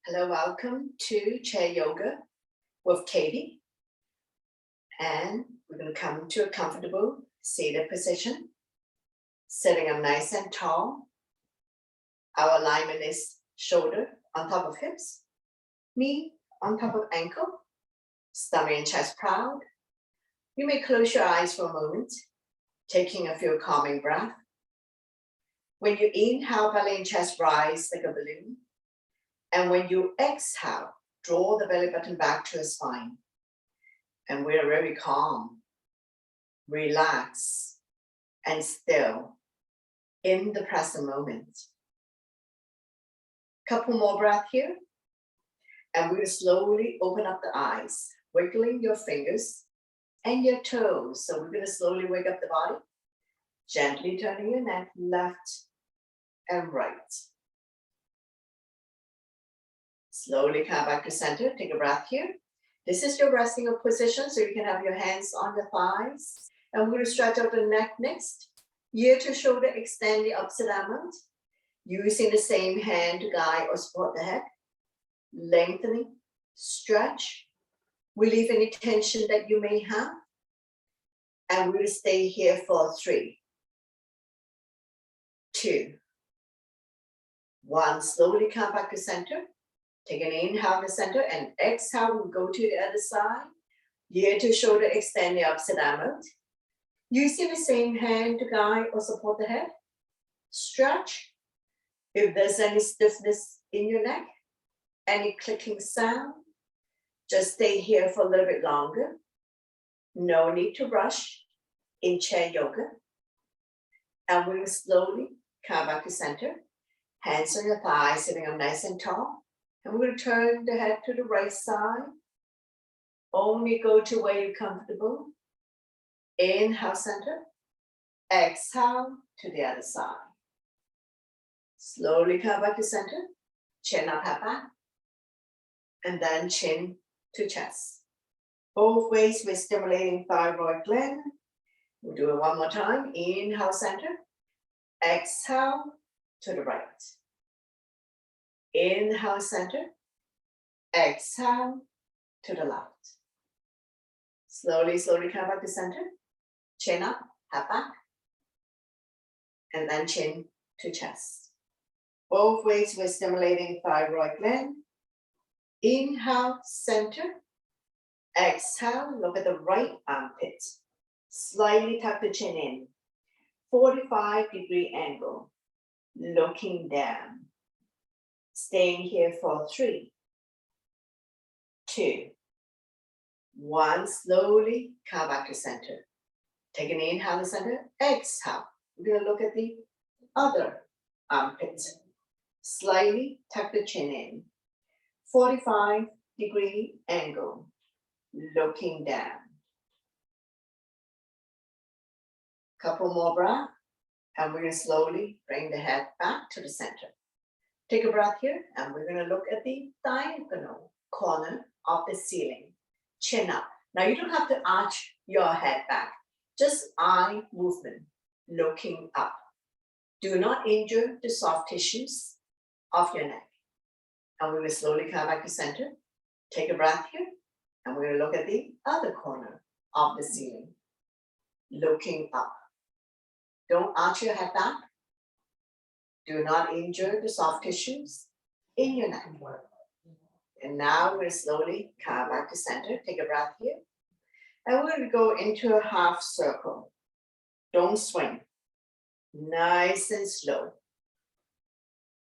Hello, welcome to Chair Yoga with Katie. And we're going to come to a comfortable seated position, sitting up nice and tall. Our alignment is shoulder on top of hips, knee on top of ankle, stomach and chest proud. You may close your eyes for a moment, taking a few calming breaths. When you inhale, belly and chest rise like a balloon. And when you exhale, draw the belly button back to the spine. And we're very calm, relaxed, and still in the present moment. Couple more breaths here. And we'll slowly open up the eyes, wiggling your fingers and your toes. So we're going to slowly wake up the body, gently turning your neck left and right. Slowly come back to center. Take a breath here. This is your resting position, so you can have your hands on the thighs. And we're going to stretch out the neck next. Ear to shoulder, extend the opposite arm out. Using the same hand to guide or support the head. Lengthening, stretch. Relieve any tension that you may have. And we'll stay here for 3, 2, 1. Slowly come back to center. Take an inhale in the center and exhale. We'll go to the other side. Ear to shoulder, extend the opposite arm out. Using the same hand to guide or support the head. Stretch. If there's any stiffness in your neck, any clicking sound, just stay here for a little bit longer. No need to rush in chair yoga. And we'll slowly come back to center. Hands on your thighs, sitting up nice and tall. And we're going to turn the head to the right side. Only go to where you're comfortable. Inhale, center. Exhale to the other side. Slowly come back to center. Chin up, head back. And then chin to chest. Both ways we're stimulating thyroid gland. We'll do it one more time. Inhale, center. Exhale to the right. Inhale, center. Exhale to the left. Slowly, slowly come back to center. Chin up, head back. And then chin to chest. Both ways we're stimulating thyroid gland. Inhale, center. Exhale, look at the right armpit. Slightly tuck the chin in. 45-degree angle. Looking down. Staying here for 3, 2, 1. Slowly come back to center. Take an inhale to center. Exhale. We're going to look at the other armpit. Slightly tuck the chin in. 45-degree angle. Looking down. Couple more breaths. And we're going to slowly bring the head back to the center. Take a breath here, and we're going to look at the diagonal corner of the ceiling. Chin up. Now, you don't have to arch your head back. Just eye movement, looking up. Do not injure the soft tissues of your neck. And we will slowly come back to center. Take a breath here, and we're going to look at the other corner of the ceiling. Looking up. Don't arch your head back. Do not injure the soft tissues in your neck. And now we'll slowly come back to center. Take a breath here. And we're going to go into a half circle. Don't swing. Nice and slow.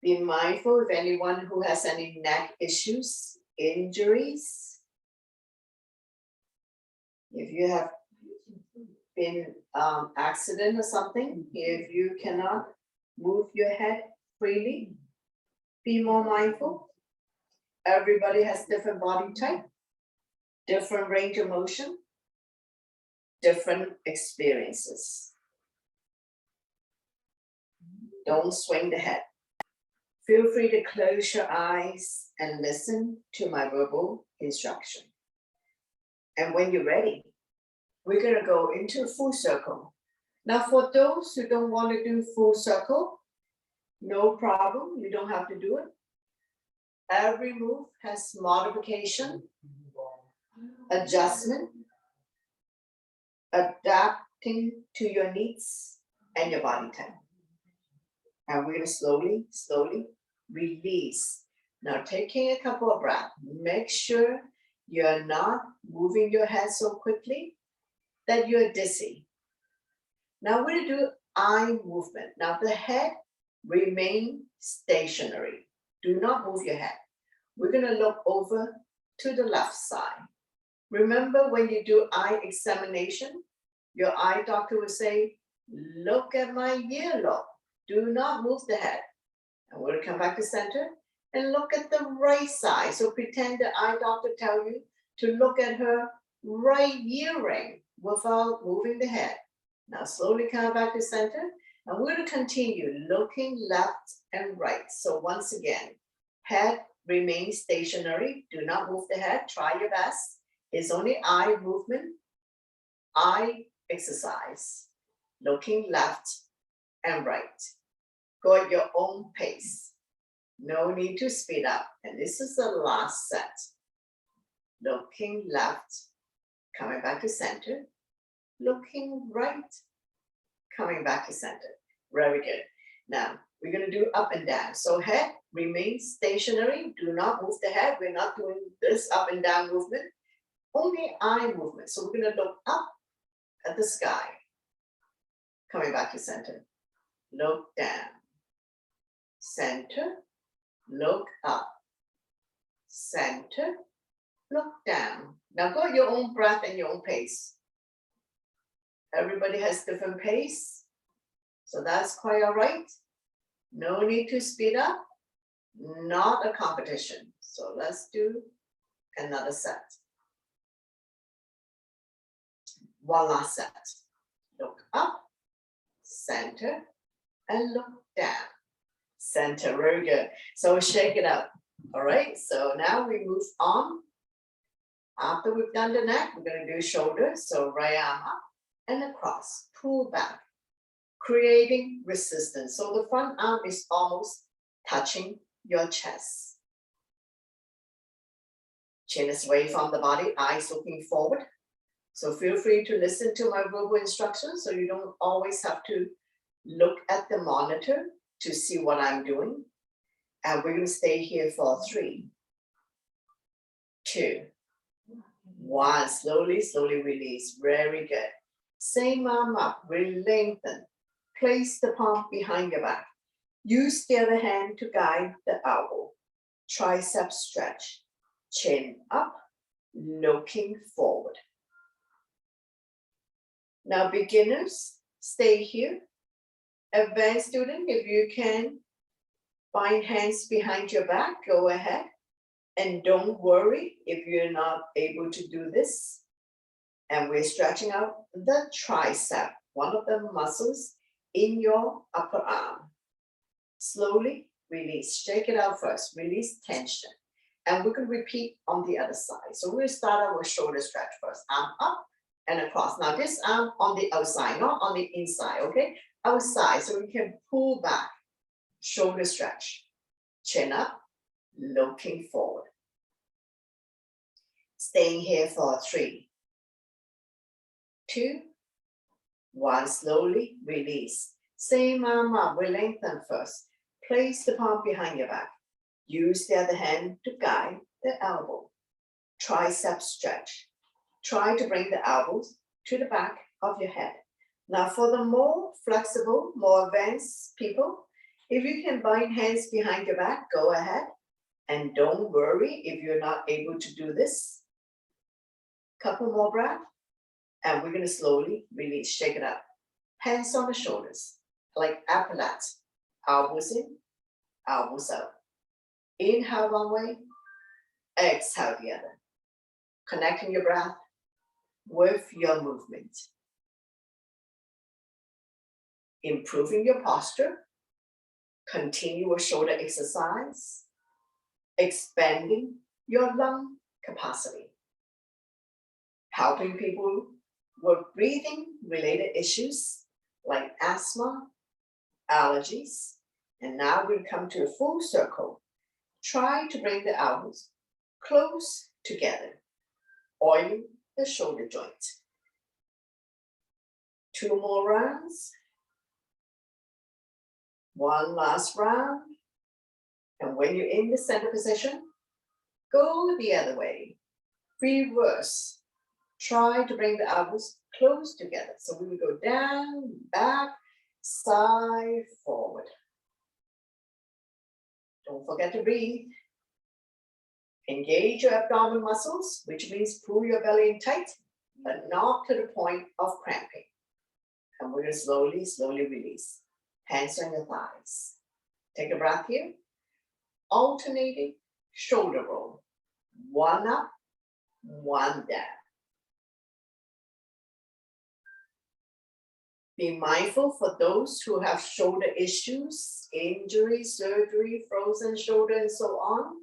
Be mindful of anyone who has any neck issues, injuries. If you have been accident or something, if you cannot move your head freely, be more mindful. Everybody has different body type, different range of motion, different experiences. Don't swing the head. Feel free to close your eyes and listen to my verbal instruction. And when you're ready, we're going to go into a full circle. Now, for those who don't want to do full circle, no problem. You don't have to do it. Every move has modification, adjustment, adapting to your needs and your body type. And we're going to slowly, slowly release. Now taking a couple of breaths, make sure you're not moving your head so quickly that you're dizzy. Now we're going to do eye movement. Now the head remain stationary. Do not move your head. We're going to look over to the left side. Remember when you do eye examination, your eye doctor will say, look at my earlobe. Do not move the head. And we're going to come back to center and look at the right side. So pretend the eye doctor tell you to look at her right earring without moving the head. Now slowly come back to center, and we're going to continue looking left and right. So once again, head remains stationary. Do not move the head. Try your best. It's only eye movement, eye exercise. Looking left and right. Go at your own pace. No need to speed up. And this is the last set. Looking left, coming back to center. Looking right, coming back to center. Very good. Now, we're going to do up and down. So head remains stationary. Do not move the head. We're not doing this up and down movement. Only eye movement. So we're going to look up at the sky. Coming back to center. Look down. Center. Look up. Center. Look down. Now go at your own breath and your own pace. Everybody has different pace. So that's quite all right. No need to speed up. Not a competition. So let's do another set. One last set. Look up, center, and look down. Center, very good. So shake it up. All right, so now we move on. After we've done the neck, we're going to do shoulders. So right arm up and across, pull back, creating resistance. So the front arm is almost touching your chest. Chin is away from the body, eyes looking forward. So feel free to listen to my verbal instructions so you don't always have to look at the monitor to see what I'm doing. And we're going to stay here for 3, 2, 1. Slowly, slowly release. Very good. Same arm up, lengthen. Place the palm behind your back. Use the other hand to guide the elbow. Tricep stretch. Chin up, looking forward. Now beginners, stay here. Advanced student, if you can bind hands behind your back, go ahead. And don't worry if you're not able to do this. And we're stretching out the tricep, one of the muscles in your upper arm. Slowly release, shake it out first, release tension. And we're going to repeat on the other side. So we'll start out with shoulder stretch first, arm up and across. Now this arm on the outside, not on the inside, okay? Outside, so we can pull back, shoulder stretch, chin up, looking forward. Staying here for 3, 2, 1, slowly release. Same arm up, we lengthen first. Place the palm behind your back. Use the other hand to guide the elbow. Tricep stretch. Try to bring the elbows to the back of your head. Now for the more flexible, more advanced people, if you can bind hands behind your back, go ahead. And don't worry if you're not able to do this. Couple more breaths. And we're going to slowly release, shake it up. Hands on the shoulders, like epaulets. Elbows in, elbows out. Inhale one way, exhale the other. Connecting your breath with your movement. Improving your posture. Continue with shoulder exercise. Expanding your lung capacity. Helping people with breathing related issues like asthma, allergies. And now we come to a full circle. Try to bring the elbows close together. Oil the shoulder joint. 2 more rounds. One last round. And when you're in the center position, go the other way. Reverse. Try to bring the elbows close together. So we will go down, back, side, forward. Don't forget to breathe. Engage your abdominal muscles, which means pull your belly in tight, but not to the point of cramping. And we're going to slowly, slowly release. Hands on your thighs. Take a breath here. Alternating shoulder roll. One up, one down. Be mindful for those who have shoulder issues, injury, surgery, frozen shoulder, and so on.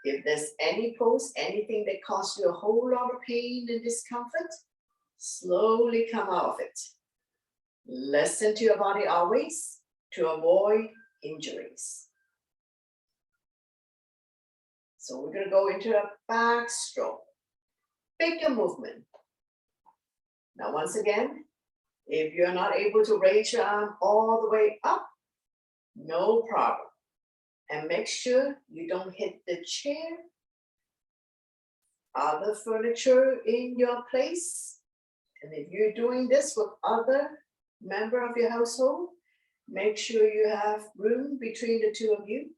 If there's any pose, anything that causes you a whole lot of pain and discomfort, slowly come out of it. Listen to your body always to avoid injuries. So we're going to go into a back stroke. Bigger movement. Now, once again, if you're not able to raise your arm all the way up, no problem. And make sure you don't hit the chair, other furniture in your place. And if you're doing this with other member of your household, make sure you have room between the two of you.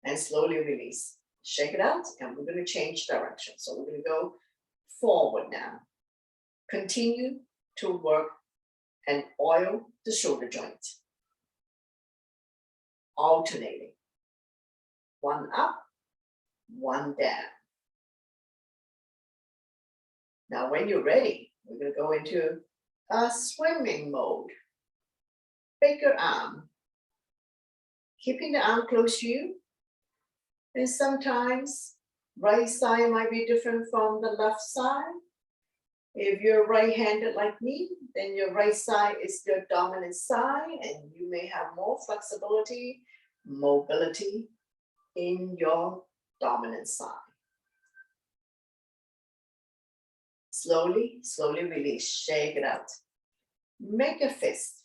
And slowly release. Shake it out, and we're going to change direction. So we're going to go forward now. Continue to work and oil the shoulder joint. Alternating. One up, one down. Now, when you're ready, we're going to go into a swimming mode. Bigger arm. Keeping the arm close to you. And sometimes right side might be different from the left side. If you're right-handed like me, then your right side is your dominant side, and you may have more flexibility, mobility in your dominant side. Slowly, slowly release, shake it out. Make a fist.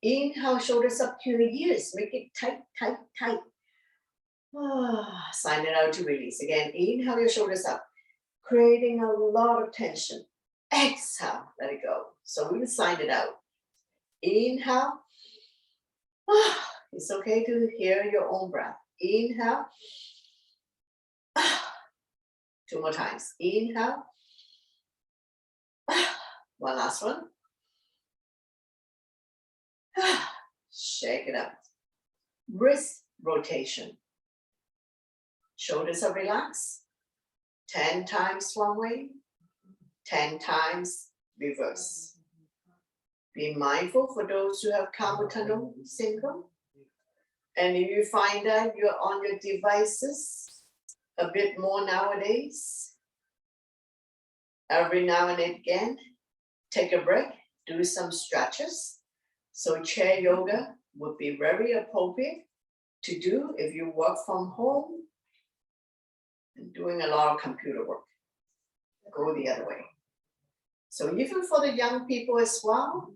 Inhale, shoulders up to your ears. Make it tight, tight, tight. Sign it out to release. Again, inhale your shoulders up, creating a lot of tension. Exhale, let it go. So we will sign it out. Inhale. It's okay to hear your own breath. Inhale. 2 more times. Inhale. One last one. Shake it out. Wrist rotation. Shoulders are relaxed. 10 times one way, 10 times reverse. Be mindful for those who have carpal tunnel syndrome. And if you find that you're on your devices a bit more nowadays, every now and again, take a break, do some stretches. So chair yoga would be very appropriate to do if you work from home and doing a lot of computer work. Go the other way. So even for the young people as well,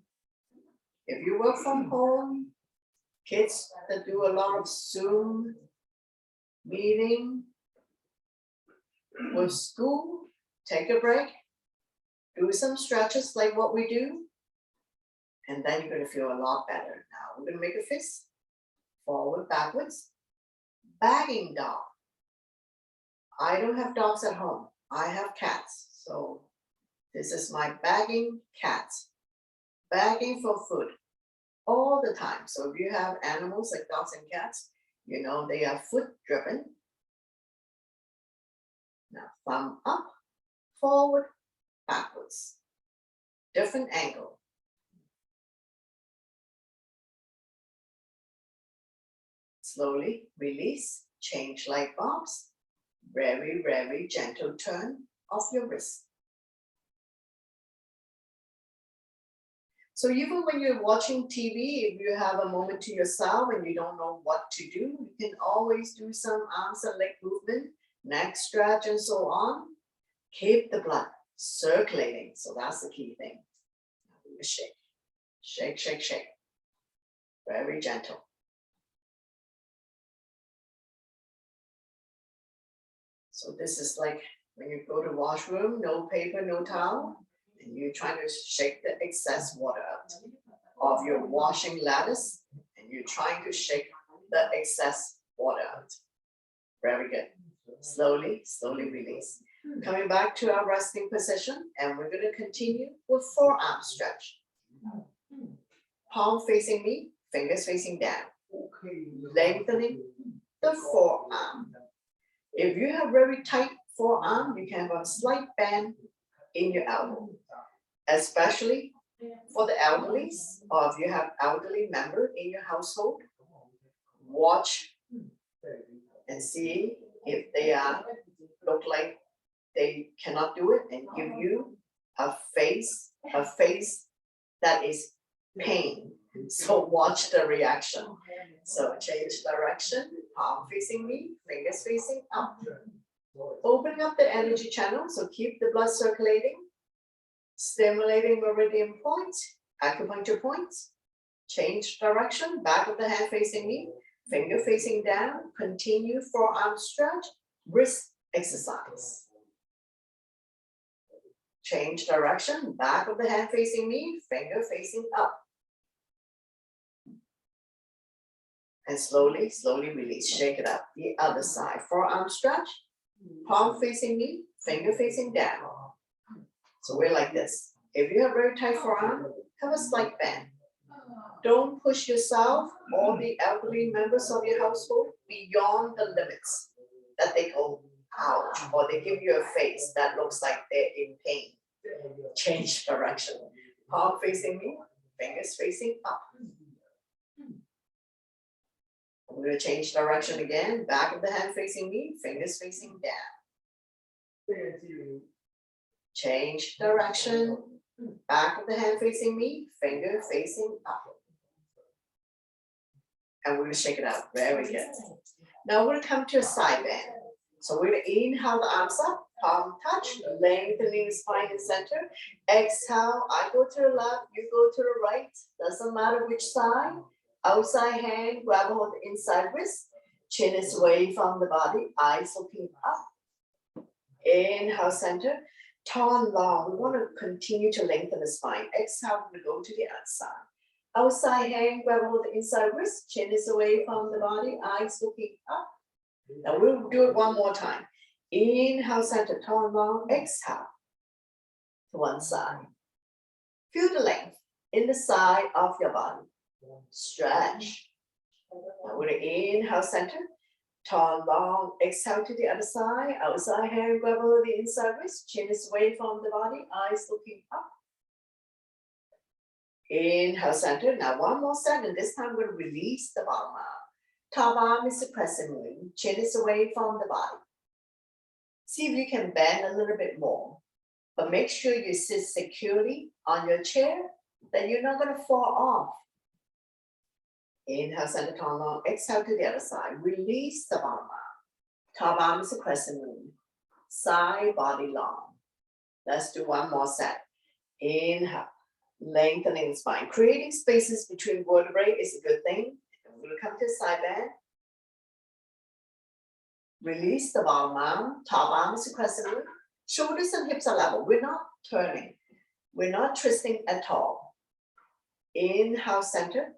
if you work from home, kids that do a lot of Zoom meeting with school, take a break, do some stretches like what we do, and then you're going to feel a lot better. Now we're going to make a fist, forward, backwards, bagging dog. I don't have dogs at home. I have cats. So this is my bagging cat. Bagging for food all the time. So if you have animals like dogs and cats, you know they are food driven. Now thumb up, forward, backwards. Different angle. Slowly release, change light bulbs. Very, very gentle turn of your wrist. So even when you're watching TV, if you have a moment to yourself and you don't know what to do, you can always do some arms and leg movement, neck stretch and so on. Keep the blood circulating. So that's the key thing. Shake, shake, shake, shake. Very gentle. So this is like when you go to washroom, no paper, no towel, and you're trying to shake the excess water out of your washing lattice, and you're trying to shake the excess water out. Very good. Slowly, slowly release. Coming back to our resting position, and we're going to continue with forearm stretch. Palm facing me, fingers facing down. Lengthening the forearm. If you have very tight forearm, you can have a slight bend in your elbow, especially for the elderly, or if you have elderly member in your household. Watch and see if they look like they cannot do it, and give you a face that is pain. So watch the reaction. So change direction, palm facing me, fingers facing up. Opening up the energy channel, so keep the blood circulating, stimulating meridian points, acupuncture points. Change direction, back of the hand facing me, finger facing down, continue forearm stretch, wrist exercise. Change direction, back of the hand facing me, finger facing up. And slowly, slowly release, shake it up. The other side, forearm stretch, palm facing me, finger facing down. So we're like this. If you have very tight forearm, have a slight bend. Don't push yourself or the elderly members of your household beyond the limits that they go ouch, or they give you a face that looks like they're in pain. Change direction. Palm facing me, fingers facing up. I'm going to change direction again. Back of the hand facing me, fingers facing down. Change direction. Back of the hand facing me, finger facing up. And we're going to shake it out. Very good. Now we're going to come to a side bend. So we're going to inhale the arms up, palm touch, lengthening the spine and center. Exhale, I go to the left, you go to the right. Doesn't matter which side. Outside hand, grab a hold of the inside wrist. Chin is away from the body, eyes looking up. Inhale, center. Tall and long. We want to continue to lengthen the spine. Exhale, we go to the outside. Outside hand, grab a hold of the inside wrist. Chin is away from the body, eyes looking up. Now we'll do it one more time. Inhale, center, tall and long. Exhale to one side. Feel the length in the side of your body. Stretch. Now we're going to inhale, center, tall and long. Exhale to the other side. Outside hand, grab over the inside wrist. Chin is away from the body, eyes looking up. Inhale, center. Now one more set, and this time we're going to release the bottom arm. Top arm is the crescent moon. Chin is away from the body. See if you can bend a little bit more, but make sure you sit securely on your chair, that you're not going to fall off. Inhale, center, tall, long. Exhale to the other side. Release the bottom arm. Top arm is a crescent moon. Side, body long. Let's do one more set. Inhale, lengthening the spine. Creating spaces between vertebrae is a good thing. We're going to come to the side bend. Release the bottom arm. Top arm is a crescent moon. Shoulders and hips are level. We're not turning. We're not twisting at all. Inhale, center.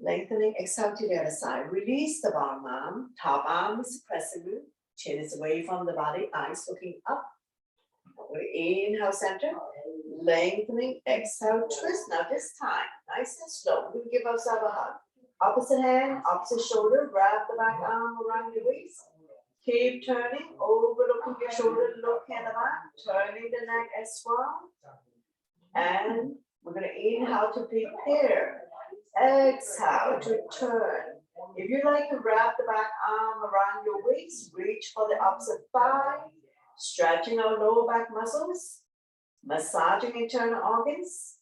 Lengthening, exhale to the other side. Release the bottom arm. Top arm is crescent moon. Chin is away from the body. Eyes looking up. Inhale, center. Lengthening, exhale, twist. Now this time, nice and slow. We'll give ourselves a hug. Opposite hand, opposite shoulder. Grab the back arm around your waist. Keep turning, overlooking your shoulder, looking at the back. Turning the neck as well. And we're going to inhale to prepare. Exhale to turn. If you like to wrap the back arm around your waist, reach for the opposite thigh, stretching our lower back muscles, massaging internal organs,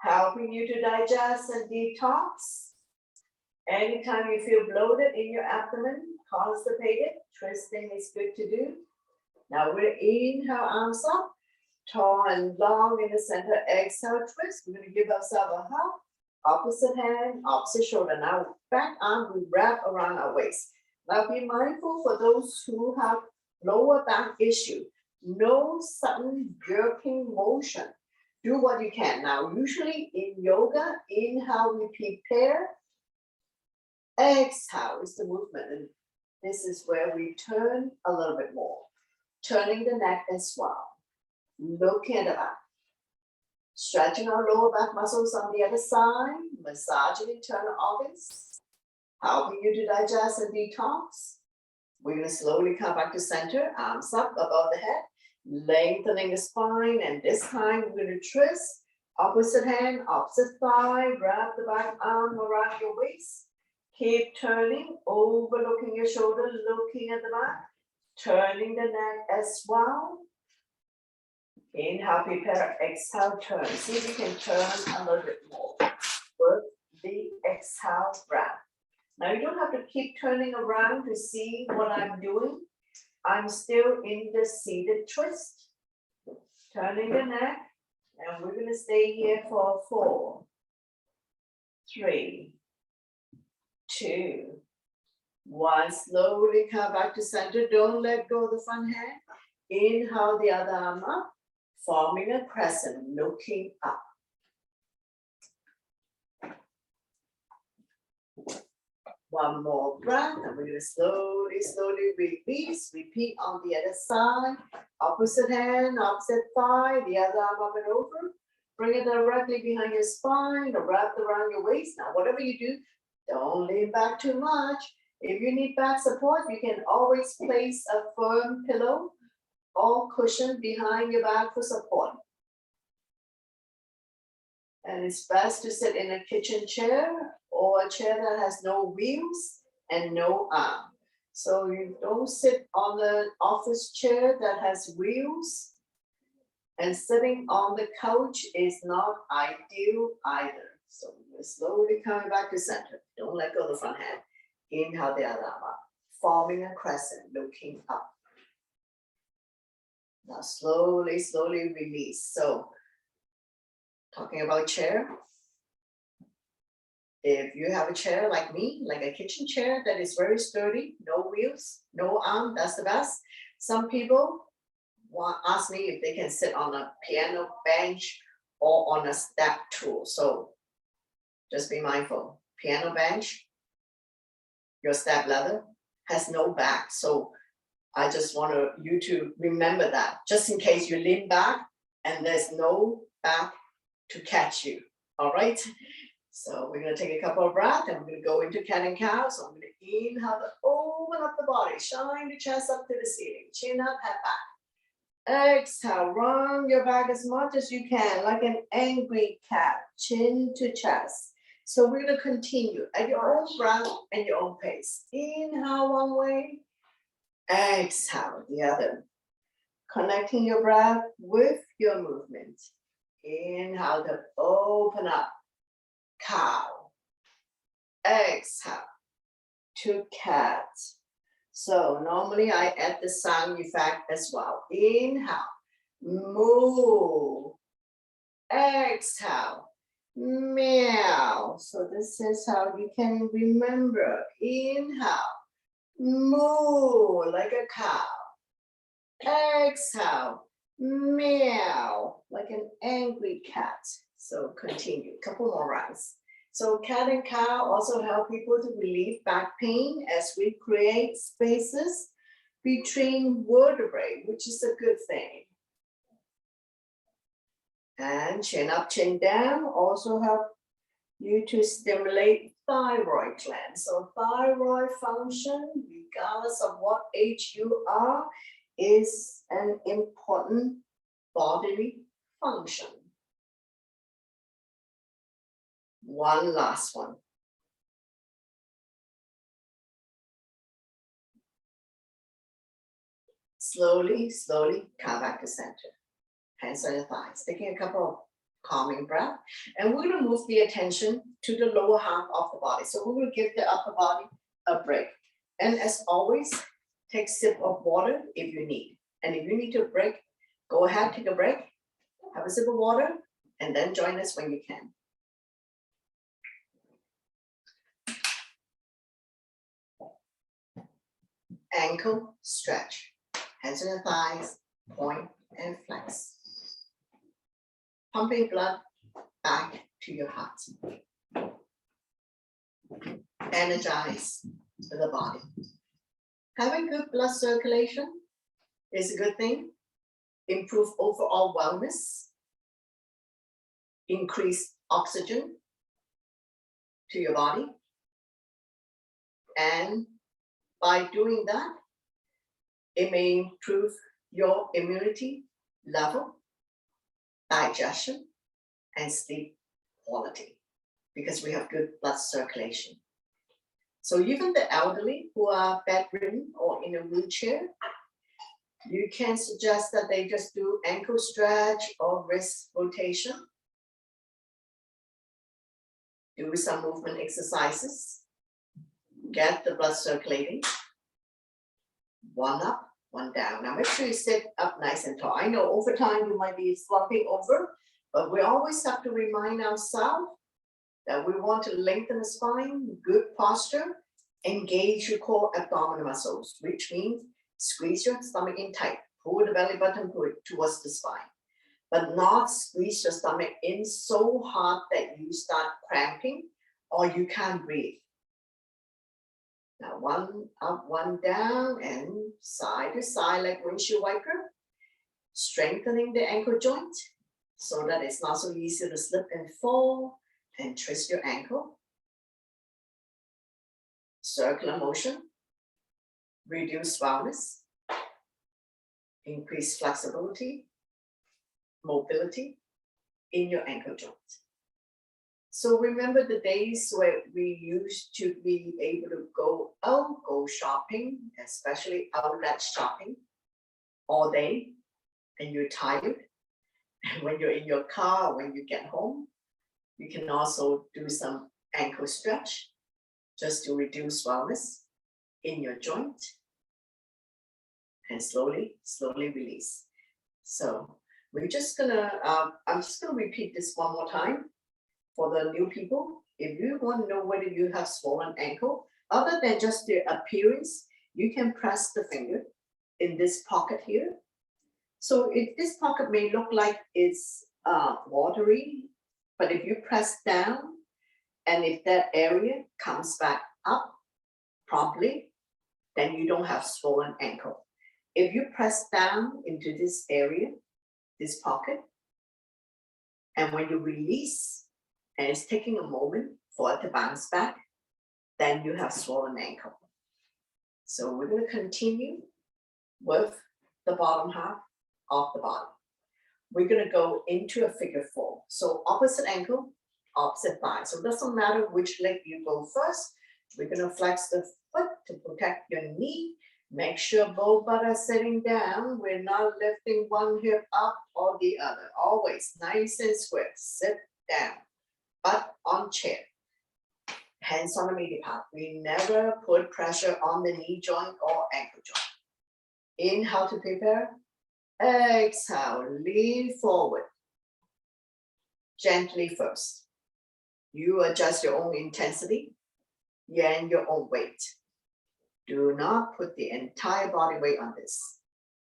helping you to digest and detox. Anytime you feel bloated in your abdomen, constipated, twisting is good to do. Now we're inhale, arms up, tall and long in the center. Exhale, twist. We're going to give ourselves a hug. Opposite hand, opposite shoulder. Now back arm, we wrap around our waist. Now be mindful for those who have lower back issue. No sudden jerking motion. Do what you can. Now, usually in yoga, inhale, we prepare. Exhale is the movement. And this is where we turn a little bit more. Turning the neck as well. Looking at the back. Stretching our lower back muscles on the other side. Massaging internal organs. Helping you to digest and detox. We're going to slowly come back to center. Arms up above the head. Lengthening the spine. And this time we're going to twist. Opposite hand, opposite thigh. Wrap the back arm around your waist. Keep turning, overlooking your shoulder, looking at the back. Turning the neck as well. Inhale, prepare, exhale, turn. See if you can turn a little bit more with the exhale breath. Now you don't have to keep turning around to see what I'm doing. I'm still in the seated twist. Turning the neck, and we're going to stay here for 4, 3, 2, 1. Slowly come back to center. Don't let go of the front hand. Inhale the other arm up, forming a crescent, looking up. One more breath, and we're going to slowly release. Repeat on the other side. Opposite hand, opposite thigh, the other arm up and over. Bring it directly behind your spine, or wrap around your waist. Now, whatever you do, don't lean back too much. If you need back support, you can always place a firm pillow or cushion behind your back for support. And it's best to sit in a kitchen chair or a chair that has no wheels and no arm. So you don't sit on the office chair that has wheels, and sitting on the couch is not ideal either. So we're slowly coming back to center. Don't let go of the front hand. Inhale the other arm up, forming a crescent, looking up. Now slowly release. So talking about chair, if you have a chair like me, like a kitchen chair that is very sturdy, no wheels, no arm, that's the best. Some people ask me if they can sit on a piano bench or on a step tool. So just be mindful. Piano bench, your step ladder has no back. So I just want you to remember that, just in case you lean back and there's no back to catch you. All right. So we're going to take a couple of breaths, and we're going to go into cat and cow. So I'm going to inhale to open up the body, shine the chest up to the ceiling, chin up, head back. Exhale, round your back as much as you can, like an angry cat, chin to chest. So we're going to continue at your own breath and your own pace. Inhale one way, exhale the other. Connecting your breath with your movement. Inhale to open up, cow. Exhale to cat. So normally I add the sound effect as well. Inhale, moo. Exhale, meow. So this is how you can remember. Inhale, moo, like a cow. Exhale, meow, like an angry cat. So continue, couple more rounds. So cat and cow also help people to relieve back pain as we create spaces between vertebrae, which is a good thing. And chin up, chin down also help you to stimulate thyroid gland. So thyroid function, regardless of what age you are, is an important bodily function. One last one. Slowly come back to center. Hands on your thighs. Taking a couple of calming breath. And we're going to move the attention to the lower half of the body. So we will give the upper body a break. And as always, take a sip of water if you need. And if you need to break, go ahead, take a break, have a sip of water, and then join us when you can. Ankle stretch. Hands on the thighs, point and flex. Pumping blood back to your heart. Energize the body. Having good blood circulation is a good thing. Improve overall wellness. Increase oxygen to your body. And by doing that, it may improve your immunity level, digestion, and sleep quality because we have good blood circulation. So even the elderly who are bedridden or in a wheelchair, you can suggest that they just do ankle stretch or wrist rotation. Do some movement exercises. Get the blood circulating. One up, one down. Now make sure you sit up nice and tall. I know over time you might be slumping over, but we always have to remind ourselves that we want to lengthen the spine, good posture, engage your core abdominal muscles, which means squeeze your stomach in tight, pull the belly button towards the spine, but not squeeze your stomach in so hard that you start cramping or you can't breathe. Now one up, one down, and side to side like windshield wiper, strengthening the ankle joint so that it's not so easy to slip and fall and twist your ankle. Circular motion, reduce swellness, increase flexibility, mobility in your ankle joint. So remember the days where we used to be able to go out, go shopping, especially outlet shopping all day, and you're tired. And when you're in your car, when you get home, you can also do some ankle stretch just to reduce swellness in your joint and slowly release. So we're just gonna, I'm just gonna repeat this one more time for the new people. If you want to know whether you have swollen ankle, other than just the appearance, you can press the finger in this pocket here. So if this pocket may look like it's watery, but if you press down, and if that area comes back up promptly, then you don't have swollen ankle. If you press down into this area, this pocket, and when you release, and it's taking a moment for it to bounce back, then you have swollen ankle. So we're going to continue with the bottom half of the body. We're going to go into a figure 4. So opposite ankle, opposite thigh. So it doesn't matter which leg you go first. We're going to flex the foot to protect your knee. Make sure both butt are sitting down. We're not lifting one hip up or the other. Always nice and square. Sit down. Butt on chair. Hands on the medial part. We never put pressure on the knee joint or ankle joint. Inhale to prepare. Exhale, lean forward. Gently first. You adjust your own intensity and your own weight. Do not put the entire body weight on this.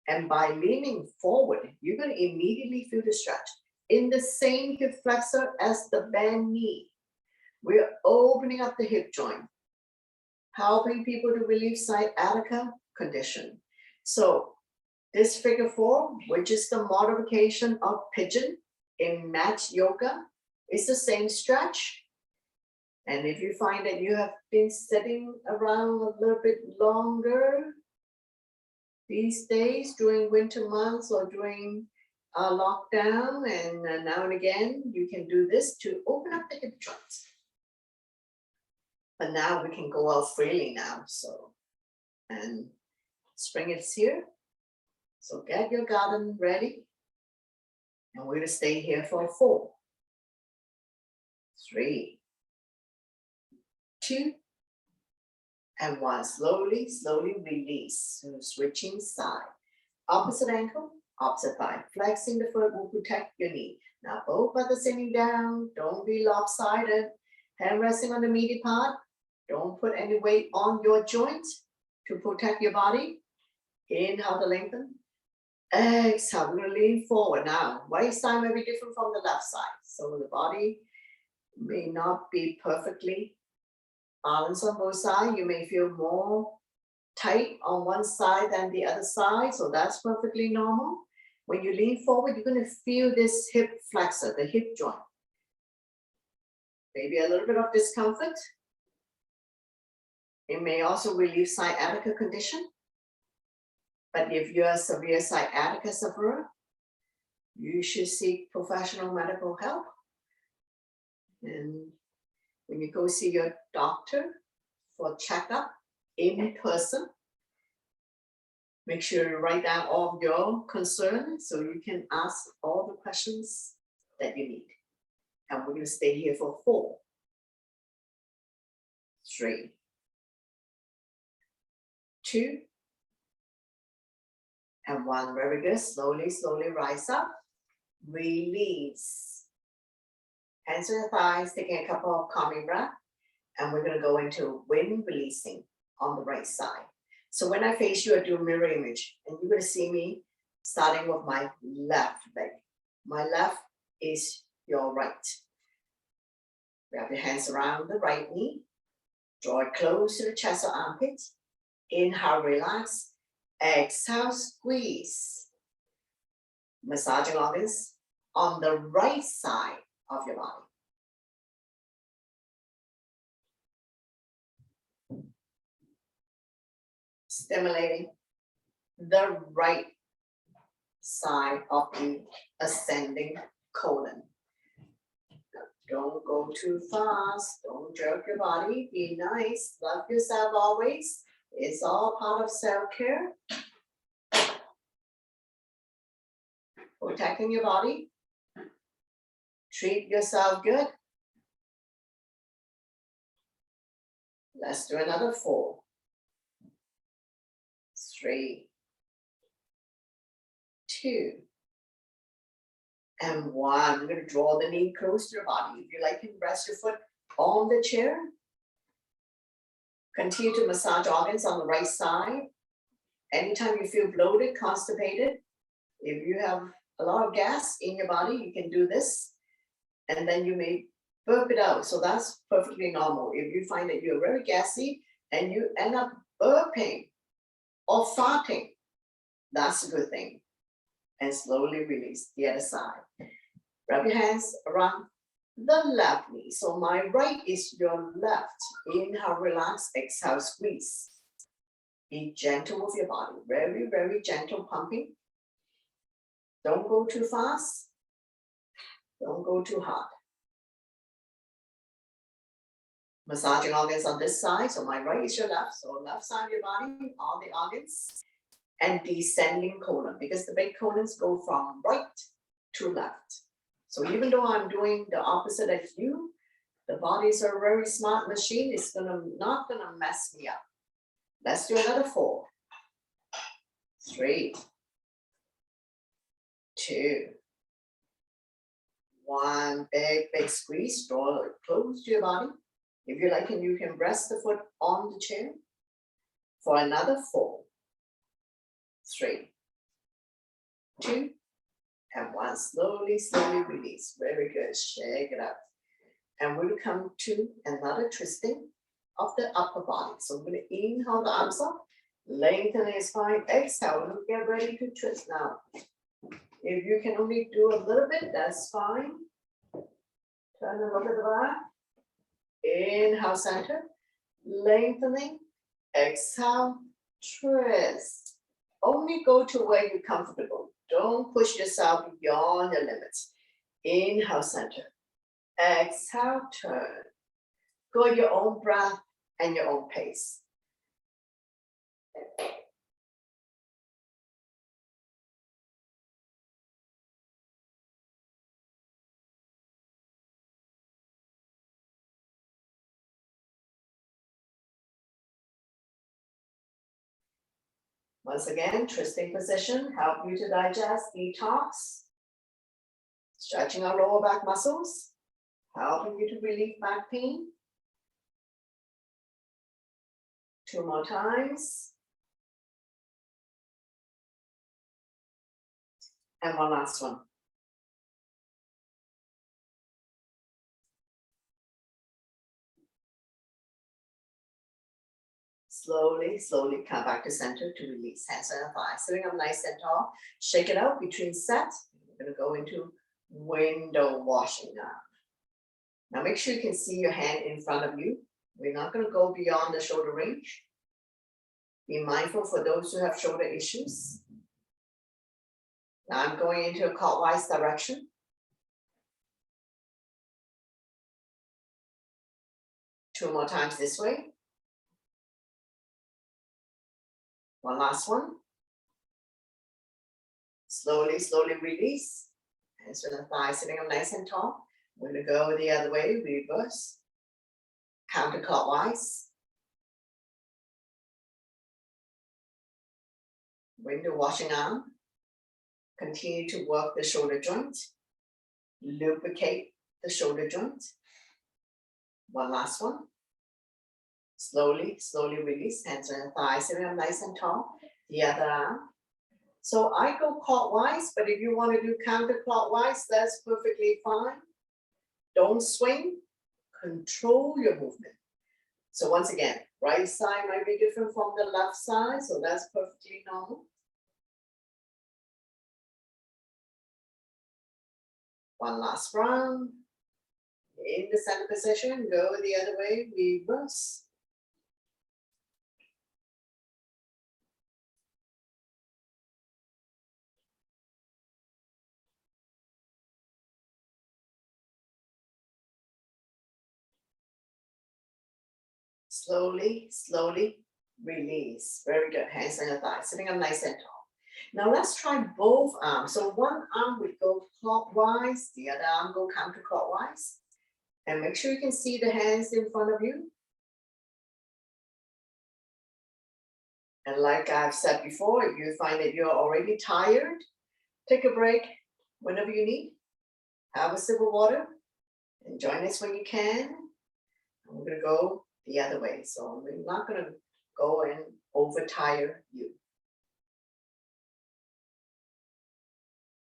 And by leaning forward, you're going to immediately feel the stretch. In the same hip flexor as the bent knee, we're opening up the hip joint, helping people to relieve sciatica condition. So this figure 4, which is the modification of pigeon in mat yoga, is the same stretch. And if you find that you have been sitting around a little bit longer these days during winter months or during lockdown, and now and again, you can do this to open up the hip joints. But now we can go out freely now. So, and spring is here. So get your garden ready. And we're going to stay here for 4. 3, 2, and 1. Slowly, slowly release. So switching side. Opposite ankle, opposite thigh. Flexing the foot will protect your knee. Now both brothers sitting down. Don't be lopsided. Hand resting on the meaty part. Don't put any weight on your joints to protect your body. Inhale to lengthen. Exhale, we're going to lean forward now. Right side may be different from the left side. So the body may not be perfectly balanced on both sides. You may feel more tight on one side than the other side. So that's perfectly normal. When you lean forward, you're going to feel this hip flexor, the hip joint. Maybe a little bit of discomfort. It may also relieve sciatica condition. But if you're a severe sciatica sufferer, you should seek professional medical help. And when you go see your doctor for checkup in person, make sure you write down all of your concerns so you can ask all the questions that you need. And we're going to stay here for 4, 3, 2, and 1. Very good. Slowly, slowly rise up. Release. Hands on the thighs, taking a couple of calming breaths. And we're going to go into wind releasing on the right side. So when I face you, I do a mirror image. And you're going to see me starting with my left leg. My left is your right. Wrap your hands around the right knee. Draw it close to the chest or armpit. Inhale, relax. Exhale, squeeze. Massaging organs on the right side of your body. Stimulating the right side of the ascending colon. Don't go too fast. Don't jerk your body. Be nice. Love yourself always. It's all part of self-care. Protecting your body. Treat yourself good. Let's do another 4, 3, 2, and 1. We're going to draw the knee close to your body. If you like, you can rest your foot on the chair. Continue to massage organs on the right side. Anytime you feel bloated, constipated, if you have a lot of gas in your body, you can do this. And then you may burp it out. So that's perfectly normal. If you find that you're very gassy and you end up burping or farting, that's a good thing. And slowly release the other side. Wrap your hands around the left knee. So my right is your left. Inhale, relax. Exhale, squeeze. Be gentle with your body. Very, very gentle pumping. Don't go too fast. Don't go too hard. Massaging organs on this side. So my right is your left. So left side of your body, all the organs. And descending colon, because the big colons go from right to left. So even though I'm doing the opposite of you, the body is a very smart machine. It's not gonna mess me up. Let's do another 4, 3, 2, 1. Big squeeze. Draw it close to your body. If you like, and you can rest the foot on the chair for another 4, 3, 2, and 1. Slowly, slowly release. Very good. Shake it up. And we'll come to another twisting of the upper body. So I'm going to inhale the arms up, lengthen the spine. Exhale. We'll get ready to twist now. If you can only do a little bit, that's fine. Turn and look at the back. Inhale, center. Lengthening. Exhale, twist. Only go to where you're comfortable. Don't push yourself beyond your limits. Inhale, center. Exhale, turn. Go at your own breath and your own pace. Once again, twisting position, help you to digest, detox. Stretching our lower back muscles, helping you to relieve back pain. 2 more times. And one last one. Slowly, slowly come back to center to release. Hands on the thighs, sitting up nice and tall. Shake it out between sets. We're gonna go into window washing now. Now make sure you can see your hand in front of you. We're not gonna go beyond the shoulder range. Be mindful for those who have shoulder issues. Now I'm going into a clockwise direction. Two more times this way. One last one. Slowly, slowly release. Hands on the thighs, sitting up nice and tall. We're gonna go the other way, reverse. Counterclockwise. Window washing arm. Continue to work the shoulder joint. Lubricate the shoulder joint. One last one. Slowly, slowly release. Hands on the thighs, sitting up nice and tall. The other arm. So I go clockwise, but if you want to do counterclockwise, that's perfectly fine. Don't swing. Control your movement. So once again, right side might be different from the left side, so that's perfectly normal. One last round. In the center position, go the other way, reverse. Slowly, slowly release. Very good. Hands on your thighs, sitting up nice and tall. Now let's try both arms. So one arm would go clockwise, the other arm go counterclockwise. And make sure you can see the hands in front of you. And like I've said before, if you find that you're already tired, take a break whenever you need. Have a sip of water and join us when you can. And we're gonna go the other way. So we're not gonna go and overtire you.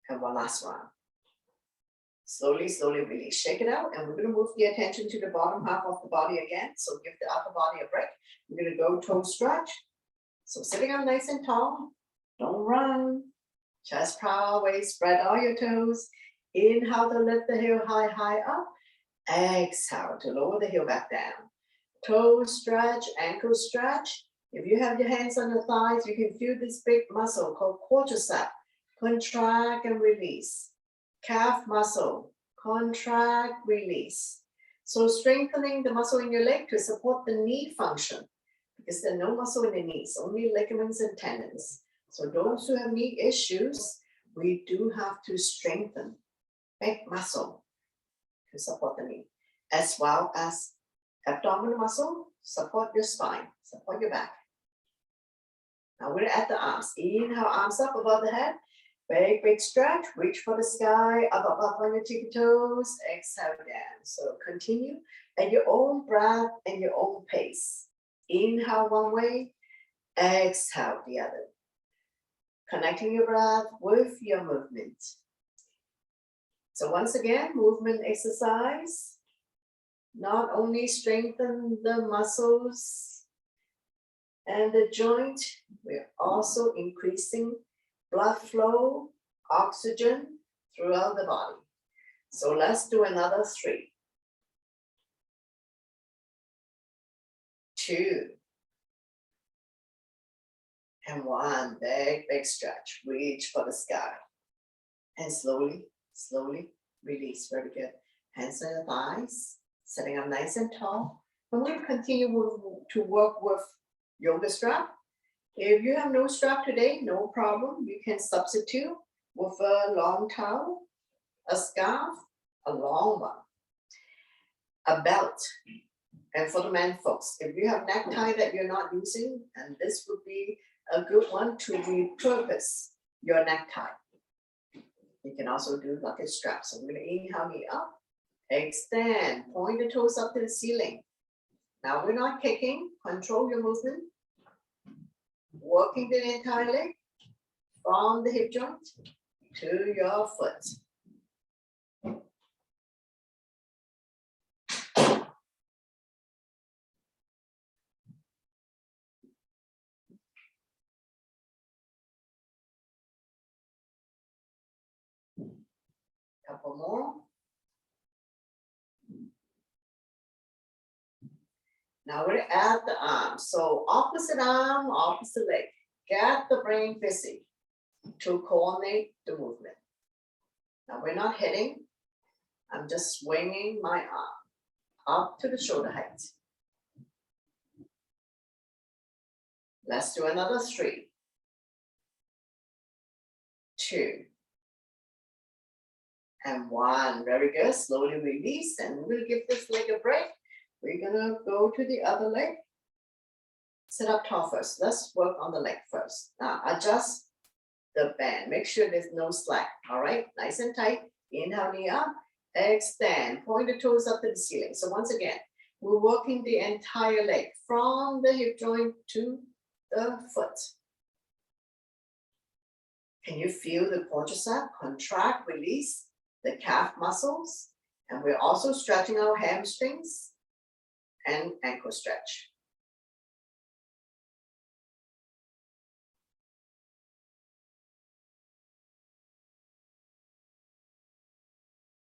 And one last round. Slowly, slowly release. Shake it out, and we're going to move the attention to the bottom half of the body again. So give the upper body a break. We're going to go toe stretch. So sitting up nice and tall. Don't run. Chest proud, waist, spread all your toes. Inhale to lift the heel high, high up. Exhale to lower the heel back down. Toe stretch, ankle stretch. If you have your hands on the thighs, you can feel this big muscle called quadricep. Contract and release. Calf muscle, contract, release. So strengthening the muscle in your leg to support the knee function, because there's no muscle in the knees, only ligaments and tendons. So those who have knee issues, we do have to strengthen big muscle to support the knee, as well as abdominal muscle, support your spine, support your back. Now we're gonna add the arms. Inhale, arms up above the head. Big, big stretch, reach for the sky, up on your tippy toes, exhale down. So continue at your own breath and your own pace. Inhale one way, exhale the other. Connecting your breath with your movement. So once again, movement exercise. Not only strengthen the muscles and the joint, we're also increasing blood flow, oxygen throughout the body. So let's do another 3, 2, and 1. Big, big stretch. Reach for the sky. And slowly, slowly release. Very good. Hands on the thighs, sitting up nice and tall. And we'll continue to work with yoga strap. If you have no strap today, no problem. You can substitute with a long towel, a scarf, a long one, a belt. And for the men folks, if you have necktie that you're not using, and this would be a good one to repurpose your necktie. You can also do like a strap. So we're gonna inhale, knee up, extend, point the toes up to the ceiling. Now we're not kicking, control your movement. Working the entire leg from the hip joint to your foot. Couple more. Now we're gonna add the arm. So opposite arm, opposite leg. Get the brain busy to coordinate the movement. Now we're not hitting. I'm just swinging my arm up to the shoulder height. Let's do another 3, 2, and 1. Very good. Slowly release, and we'll give this leg a break. We're gonna go to the other leg. Sit up tall first. Let's work on the leg first. Now adjust the band. Make sure there's no slack. All right, nice and tight. Inhale, knee up. Extend. Point the toes up to the ceiling. So once again, we're working the entire leg from the hip joint to the foot. Can you feel the quadricep contract, release the calf muscles? And we're also stretching our hamstrings and ankle stretch.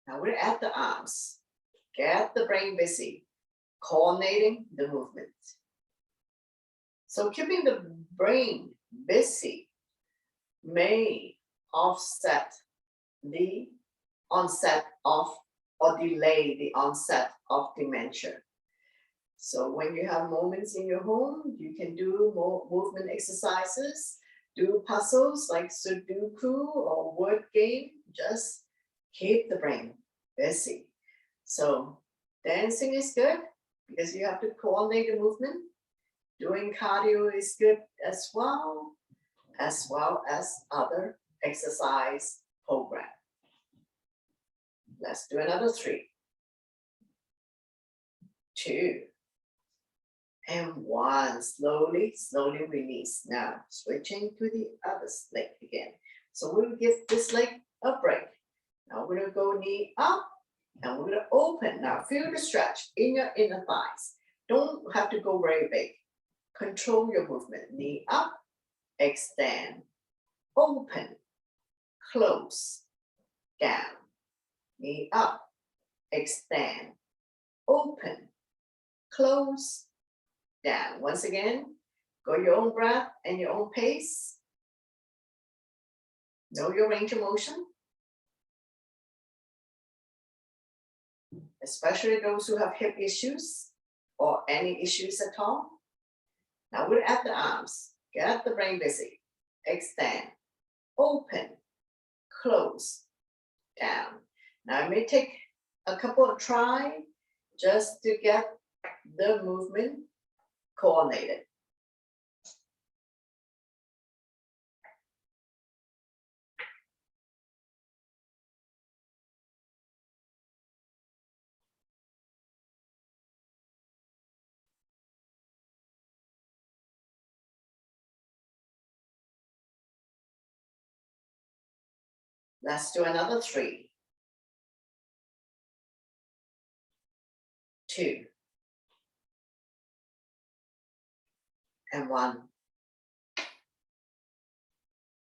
Now we're at the arms. Get the brain busy, coordinating the movement. So keeping the brain busy may offset the onset of or delay the onset of dementia. So when you have moments in your home, you can do more movement exercises, do puzzles like Sudoku or word game, just keep the brain busy. So dancing is good because you have to coordinate the movement. Doing cardio is good as well as other exercise program. Let's do another 3, 2, and 1. Slowly, slowly release. Now switching to the other leg again. So we'll give this leg a break. Now we're gonna go knee up and we're gonna open. Now feel the stretch in your inner thighs. Don't have to go very big. Control your movement. Knee up, extend, open, close, down. Knee up, extend, open, close, down. Once again, go your own breath and your own pace. Know your range of motion. Especially those who have hip issues or any issues at all. Now we're at the arms. Get the brain busy. Extend, open, close, down. Now it may take a couple of try just to get the movement coordinated. Let's do another 3, 2, and 1.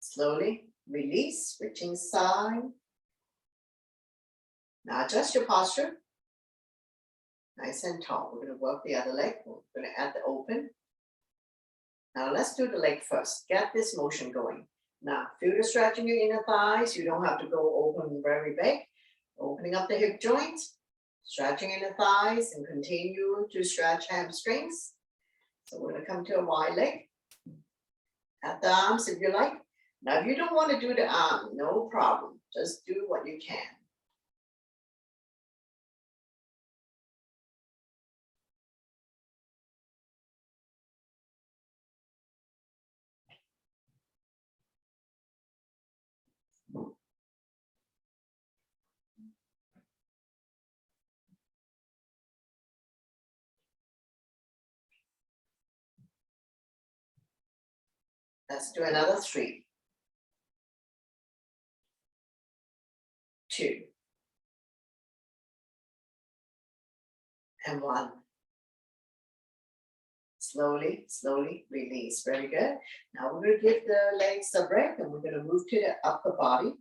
Slowly release, switching side. Now adjust your posture. Nice and tall. We're going to work the other leg. We're going to add the open. Now let's do the leg first. Get this motion going. Now feel the stretch in your inner thighs. You don't have to go open very big. Opening up the hip joint, stretching inner thighs, and continue to stretch hamstrings. So we're going to come to a wide leg. At the arms if you like. Now if you don't want to do the arm, no problem. Just do what you can. Let's do another 3, 2, and 1. Slowly, slowly release. Very good. Now we're going to give the legs a break and we're going to move to the upper body.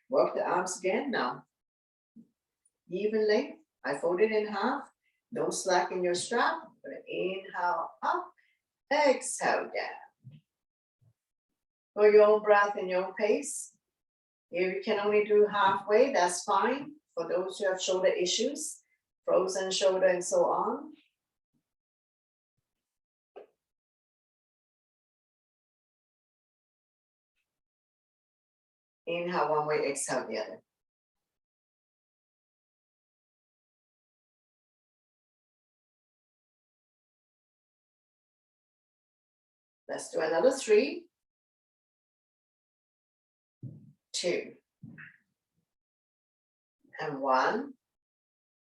Work the arms again. Now, even length. I fold it in half. No slack in your strap. I'm going to inhale up, exhale down. Go your own breath in your own pace. If you can only do halfway, that's fine. For those who have shoulder issues, frozen shoulder and so on. Inhale one way, exhale the other. Let's do another 3, 2, and 1.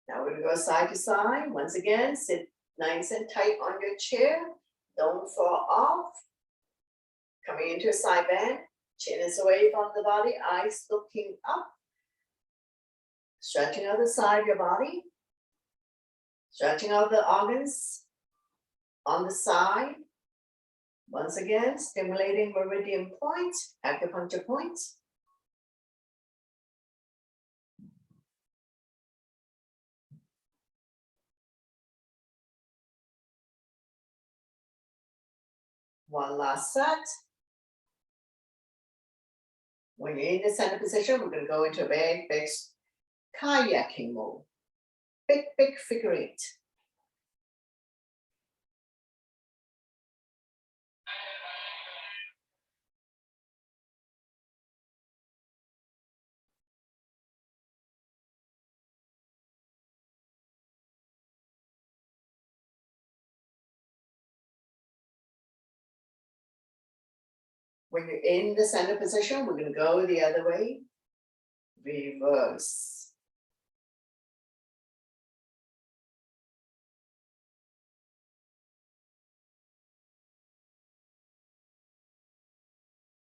Now we're going to go side to side. Once again, sit nice and tight on your chair. Don't fall off. Coming into a side bend. Chin is away from the body. Eyes looking up. Stretching out the side of your body. Stretching out the organs on the side. Once again, stimulating meridian point, acupuncture point. One last set. When you're in the center position, we're going to go into a big, big kayaking mode. Big, big figure 8. When you're in the center position, we're going to go the other way. Reverse.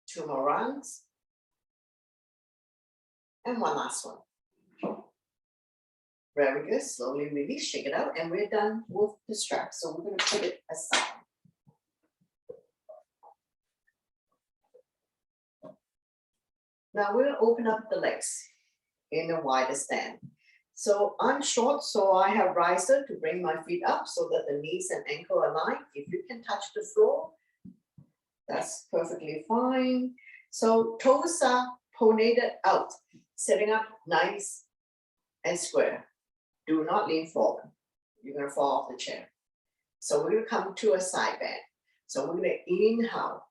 Two more rounds. And one last one. Very good. Slowly release, shake it out, and we're done with the strap. So we're going to put it aside. Now we're going to open up the legs in a wider stand. So I'm short, so I have riser to bring my feet up so that the knees and ankle align. If you can touch the floor, that's perfectly fine. So toes are pronated out, sitting up nice and square. Do not lean forward. You're going to fall off the chair. So we're going to come to a side bend. So we're going to inhale.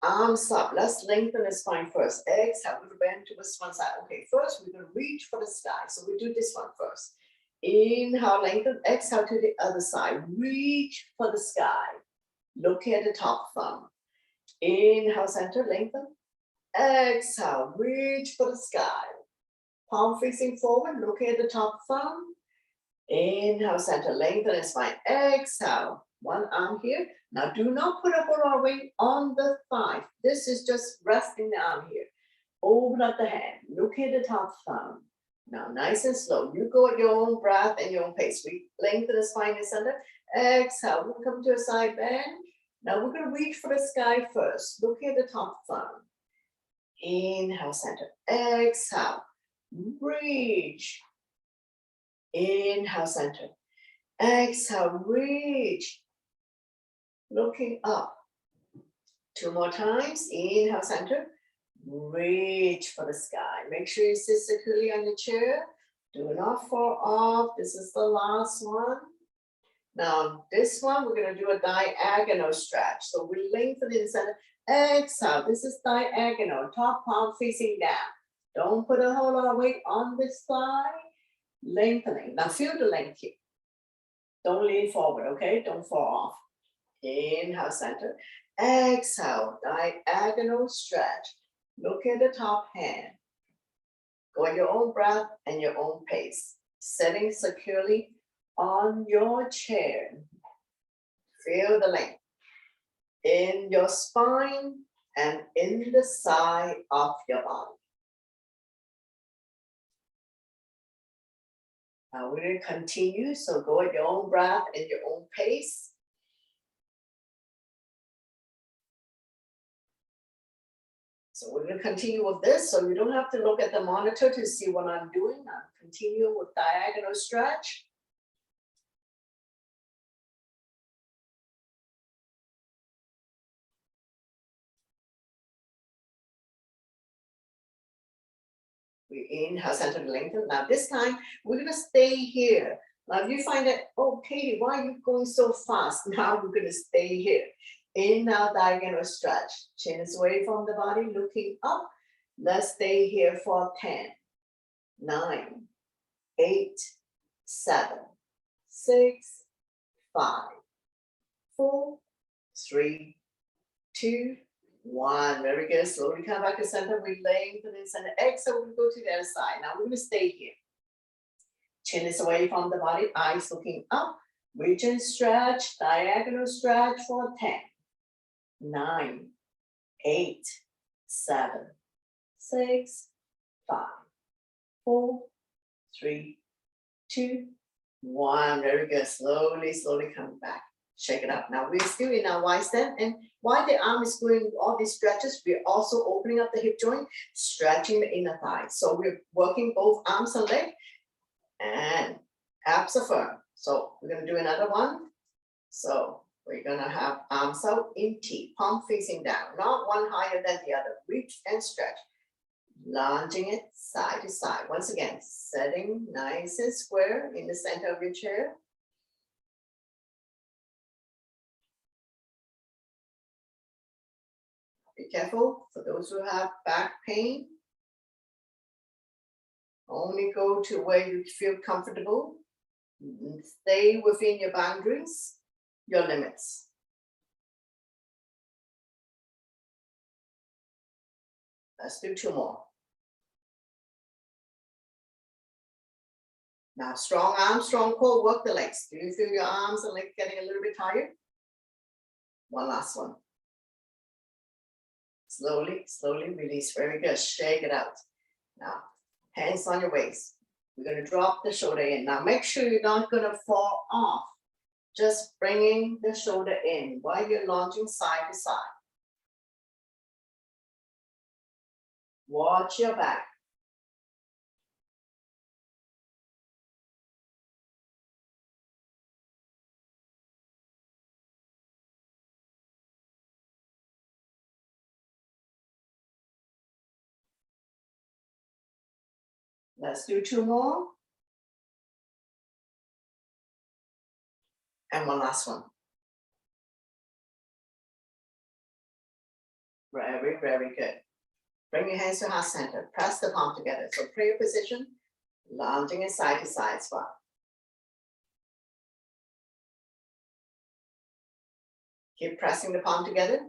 Arms up. Let's lengthen the spine first. Exhale. We're going to bend to this one side. Okay, first we're going to reach for the sky. So we do this one first. Inhale, lengthen. Exhale to the other side. Reach for the sky. Look at the top thumb. Inhale, center, lengthen. Exhale, reach for the sky. Palm facing forward. Look at the top thumb. Inhale, center, lengthen the spine. Exhale. One arm here. Now do not put a whole weight on the thigh. This is just resting the arm here. Open up the hand. Look at the top thumb. Now nice and slow. You go at your own breath and your own pace. We lengthen the spine and center. Exhale. We'll come to a side bend. Now we're going to reach for the sky first. Look at the top thumb. Inhale, center. Exhale. Reach. Inhale, center. Exhale, reach. Looking up. Two more times. Inhale, center. Reach for the sky. Make sure you sit securely on your chair. Do not fall off. This is the last one. Now, this one, we're going to do a diagonal stretch. So we lengthen in the center. Exhale. This is diagonal. Top palm facing down. Don't put a whole lot of weight on this thigh. Lengthening. Now, feel the length here. Don't lean forward, okay? Don't fall off. Inhale, center. Exhale, diagonal stretch. Look at the top hand. Go at your own breath and your own pace. Sitting securely on your chair. Feel the length. in your spine and in the side of your body. Now we're going to continue, so go at your own breath and your own pace. So we're going to continue with this, so you don't have to look at the monitor to see what I'm doing. I'll continue with diagonal stretch. We inhale, center to lengthen. Now this time, we're going to stay here. Now if you find that, oh, Katie, why are you going so fast? Now we're going to stay here. Inhale, diagonal stretch. Chin is away from the body, looking up. Let's stay here for 10, 9, 8, 7, 6, 5, 4, 3, 2, 1. Very good. Slowly come back to center. We lengthen this and exhale. We go to the other side. Now we're going to stay here. Chin is away from the body. Eyes looking up. Reach and stretch. Diagonal stretch for 10, 9, 8, 7, 6, 5, 4, 3, 2, 1. Very good. Slowly, slowly come back. Shake it up. Now we're still in our Y stand, and while the arm is doing all these stretches, we're also opening up the hip joint, stretching the inner thigh. So we're working both arms and leg, and abs are firm. So we're going to do another one. So we're going to have arms out in T, palm facing down, not one higher than the other. Reach and stretch. Lunging it side to side. Once again, setting nice and square in the center of your chair. Be careful for those who have back pain. Only go to where you feel comfortable. Stay within your boundaries, your limits. Let's do 2 more. Now, strong arms, strong core, work the legs. Do you feel your arms and legs getting a little bit tired? One last one. Slowly, slowly release. Very good. Shake it out. Now, hands on your waist. We're going to drop the shoulder in. Now, make sure you're not going to fall off. Just bringing the shoulder in while you're lunging side to side. Watch your back. Let's do 2 more. And one last one. Very, very good. Bring your hands to heart center. Press the palm together. So prayer position, lunging in side to side squat. Keep pressing the palm together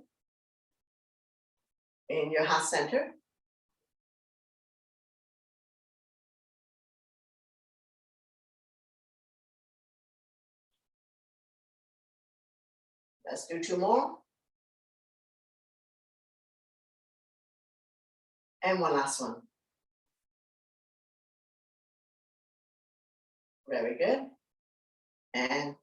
in your heart center. Let's do 2 more. And one last one. Very good. And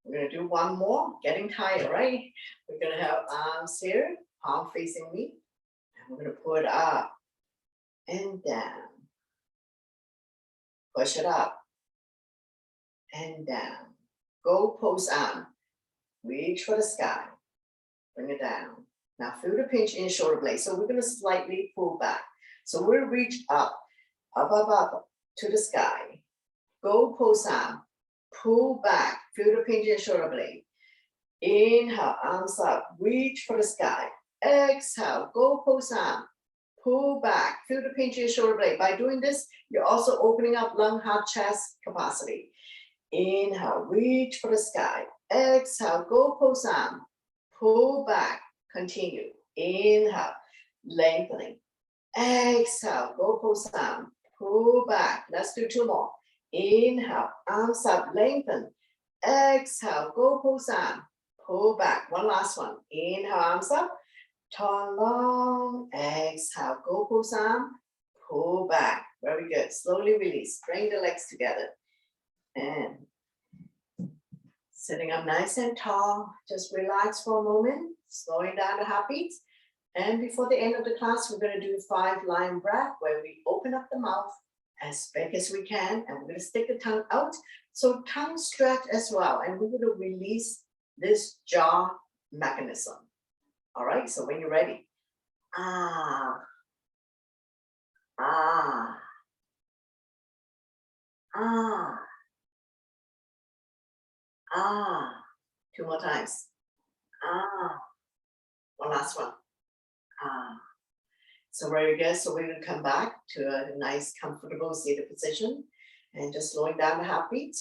we're going to do 1 more. Getting tired, right? We're going to have arms here, palm facing me. And we're going to pull it up and down. Push it up and down. Go post arm. Reach for the sky. Bring it down. Now feel the pinch in your shoulder blade. So we're going to slightly pull back. So we'll reach up, up, up, up to the sky. Go post arm. Pull back. Feel the pinch in your shoulder blade. Inhale, arms up. Reach for the sky. Exhale, go post arm. Pull back. Feel the pinch in your shoulder blade. By doing this, you're also opening up lung, heart, chest capacity. Inhale, reach for the sky. Exhale, go post arm. Pull back. Continue. Inhale, lengthening. Exhale, go post arm. Pull back. Let's do 2 more. Inhale, arms up, lengthen. Exhale, go post arm. pull back. One last one. Inhale, arms up, turn long, exhale, go pulse arm, pull back. Very good. Slowly release, bring the legs together. And sitting up nice and tall, just relax for a moment, slowing down the heartbeat. And before the end of the class, we're going to do 5 line breath where we open up the mouth as big as we can, and we're going to stick the tongue out. So tongue stretch as well, and we're going to release this jaw mechanism. All right, so when you're ready, ah, ah, ah, ah. 2 more times. Ah. One last one. Ah. So very good. So we're going to come back to a nice, comfortable seated position and just slowing down the heartbeat,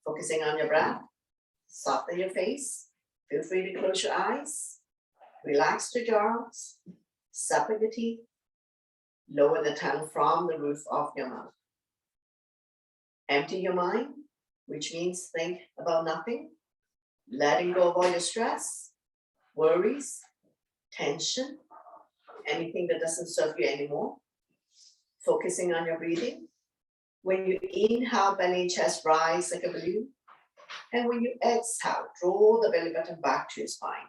focusing on your breath, soften your face. Feel free to close your eyes, relax the jaws, separate the teeth, lower the tongue from the roof of your mouth. Empty your mind, which means think about nothing, letting go of all your stress, worries, tension, anything that doesn't serve you anymore. Focusing on your breathing. When you inhale, belly and chest rise like a balloon. And when you exhale, draw the belly button back to your spine.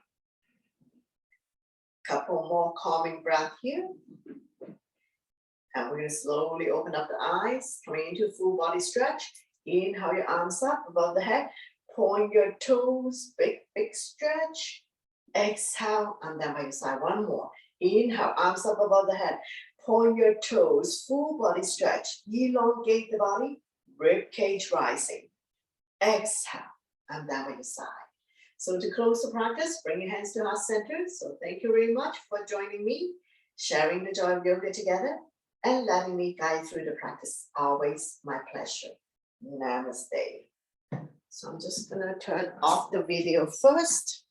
Couple more calming breath here. And we're going to slowly open up the eyes, coming into full body stretch. Inhale your arms up above the head. Point your toes, big stretch. Exhale, and then by your side, one more. Inhale, arms up above the head. Point your toes, full body stretch. Elongate the body, rib cage rising. Exhale, and then by your side. So to close the practice, bring your hands to heart center. So thank you very much for joining me, sharing the joy of yoga together, and letting me guide through the practice. Always my pleasure. Namaste. So I'm just going to turn off the video first.